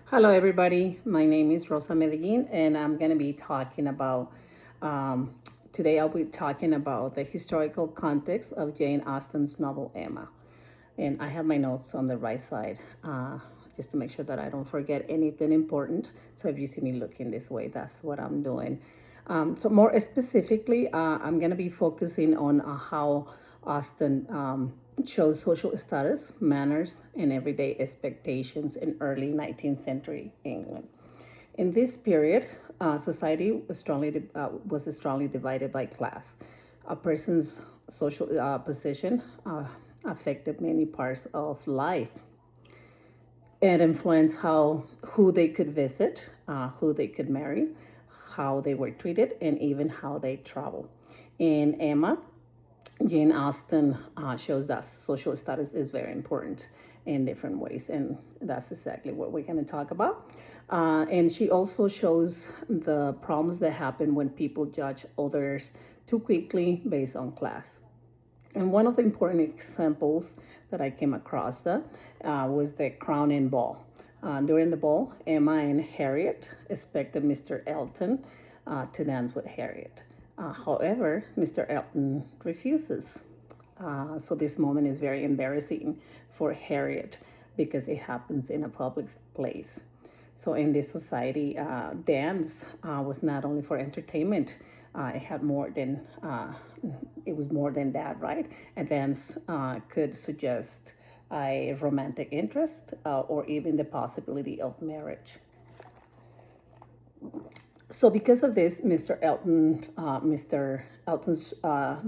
Hello, everybody. My name is Rosa Medellin, and I'm going to be talking about um, today. I'll be talking about the historical context of Jane Austen's novel Emma. And I have my notes on the right side just to make sure that I don't forget anything important. So if you see me looking this way, that's what I'm doing. So more specifically, I'm going to be focusing on how Austen shows social status, manners, and everyday expectations in early 19th century England. In this period, society was strongly divided by class. A person's social position affected many parts of life and influenced how who they could visit, who they could marry, how they were treated, and even how they travel. In Emma, Jane Austen shows that social status is very important in different ways, and that's exactly what we're going to talk about. And she also shows the problems that happen when people judge others too quickly based on class. And one of the important examples that I came across was the crowning ball. During the ball, Emma and Harriet expected Mr. Elton to dance with Harriet. However, Mr. Elton refuses. So this moment is very embarrassing for Harriet because it happens in a public place. So in this society, dance was not only for entertainment. It had more than it was more than that, right? A dance could suggest a romantic interest or even the possibility of marriage. So because of this, Mr. Elton's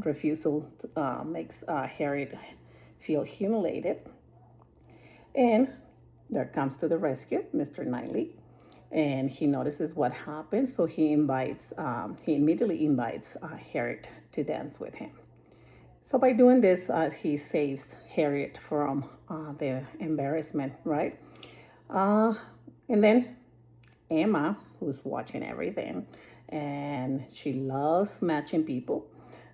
refusal makes Harriet feel humiliated, and there comes to the rescue Mr. Knightley, and he notices what happens. So he immediately invites Harriet to dance with him. So by doing this, he saves Harriet from the embarrassment, right? Uh, and then Emma, who's watching everything, and she loves matching people.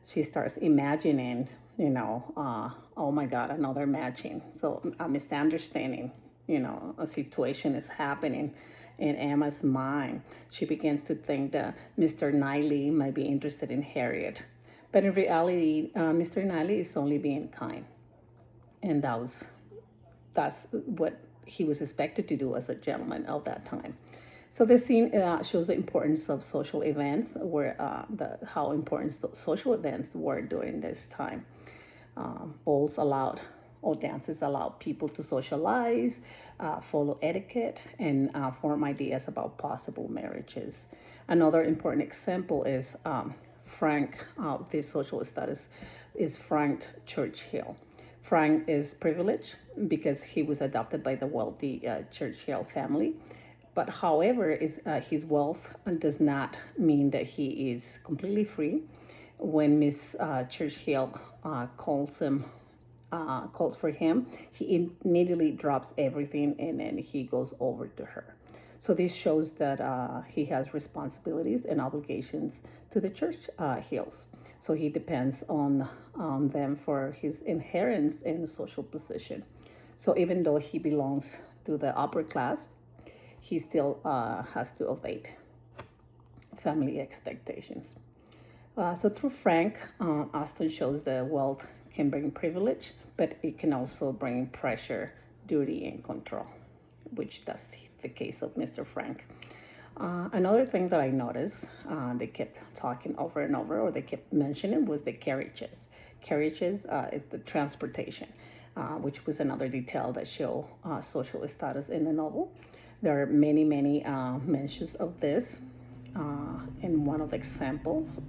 She starts imagining, oh my God, another matching. So a misunderstanding, a situation is happening in Emma's mind. She begins to think that Mr. Knightley might be interested in Harriet. But in reality, Mr. Knightley is only being kind. And that's what he was expected to do as a gentleman of that time. So this scene shows the importance of social events, how important social events were during this time. Balls allowed or dances allowed people to socialize, follow etiquette, and form ideas about possible marriages. Another important example is Frank. This social status is Frank Churchill. Frank is privileged because he was adopted by the wealthy Churchill family. But however, his wealth does not mean that he is completely free. When Miss Churchill calls for him, he immediately drops everything and then he goes over to her. So this shows that he has responsibilities and obligations to the church hills. So he depends on them for his inheritance and social position. So even though he belongs to the upper class, he still has to evade family expectations. So through Frank, Austen shows that wealth can bring privilege, but it can also bring pressure, duty, and control, which that's the case of Mr. Frank. Another thing that I noticed, they kept talking over and over, or they kept mentioning, was the carriages. Carriages is the transportation, which was another detail that show social status in the novel. There are many, many mentions of this. And one of the examples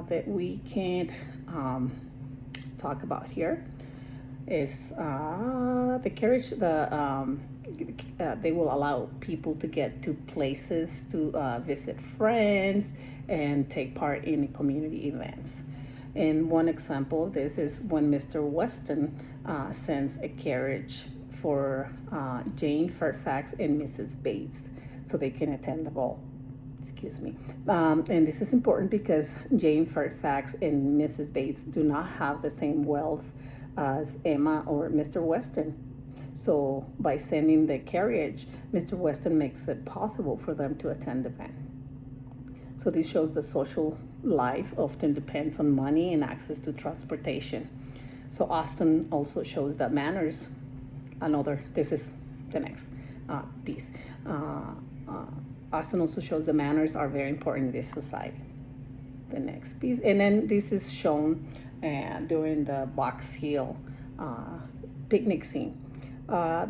that we can't talk about here is the carriage. They will allow people to get to places to visit friends and take part in community events. And one example of this is when Mr. Weston sends a carriage for Jane Fairfax and Mrs. Bates so they can attend the ball. Excuse me. And this is important because Jane Fairfax and Mrs. Bates do not have the same wealth as Emma or Mr. Weston. So by sending the carriage, Mr. Weston makes it possible for them to attend the event. So this shows the social life often depends on money and access to transportation. So Austen also shows that manners, this is the next piece. Austen also shows that manners are very important in this society. The next piece, and then this is shown during the Box Hill picnic scene.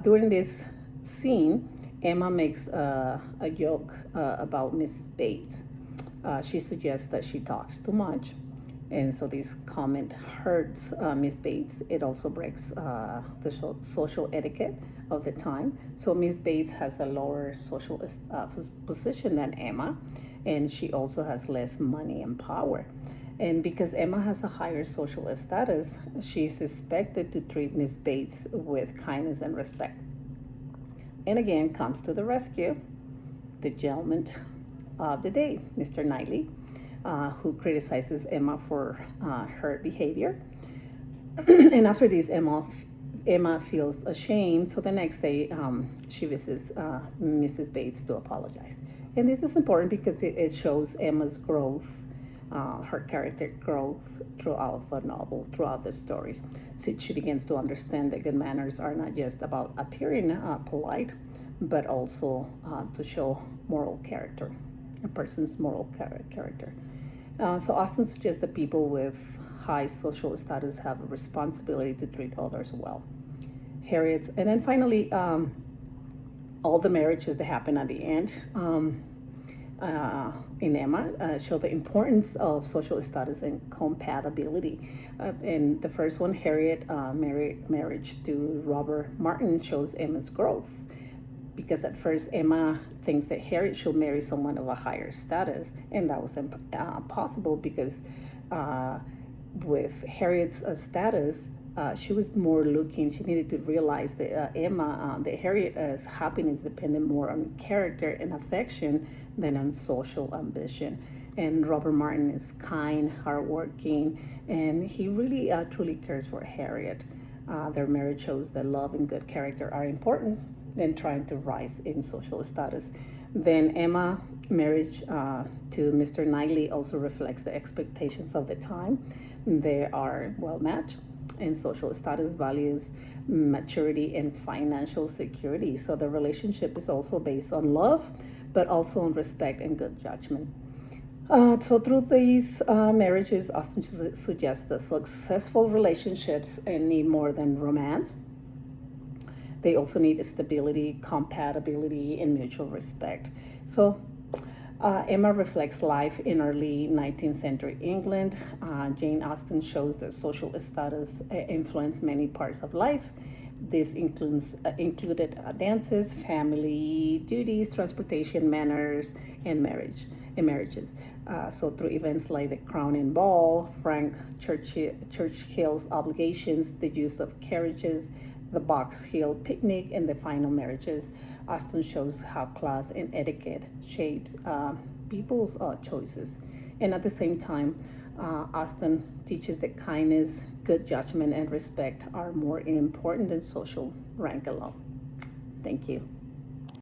During this scene, Emma makes a joke about Miss Bates. She suggests that she talks too much, and so this comment hurts Miss Bates. It also breaks the social etiquette of the time. So Miss Bates has a lower social position than Emma, and she also has less money and power. And because Emma has a higher social status, she's expected to treat Miss Bates with kindness and respect. And again, comes to the rescue the gentleman of the day, Mr. Knightley, who criticizes Emma for her behavior. And after this, Emma feels ashamed, so the next day she visits Mrs. Bates to apologize. And this is important because it shows Emma's growth, her character growth throughout the novel, throughout the story. So she begins to understand that good manners are not just about appearing polite, but also to show moral character, a person's moral character. So Austen suggests that people with high social status have a responsibility to treat others well. Harriet's, and then finally, all the marriages that happen at the end in Emma show the importance of social status and compatibility. And the first one, Harriet marriage to Robert Martin, shows Emma's growth. Because at first Emma thinks that Harriet should marry someone of a higher status, and that was impossible because with Harriet's status, she was more looking. She needed to realize that that Harriet's happiness depended more on character and affection than on social ambition. And Robert Martin is kind, hardworking, and he really truly cares for Harriet. Their marriage shows that love and good character are important than trying to rise in social status. Then Emma marriage to Mr. Knightley also reflects the expectations of the time. They are well matched in social status, values, maturity, and financial security. So the relationship is also based on love, but also on respect and good judgment. So through these marriages, Austen suggests that successful relationships need more than romance. They also need stability, compatibility, and mutual respect. So Emma reflects life in early 19th century England. Jane Austen shows that social status influenced many parts of life. This included dances, family duties, transportation, manners, and marriages. So through events like the crowning ball, Frank Churchill's obligations, the use of carriages, the Box Hill picnic, and the final marriages, Austen shows how class and etiquette shapes people's choices. And at the same time, Austen teaches that kindness, good judgment, and respect are more important than social rank alone. Thank you.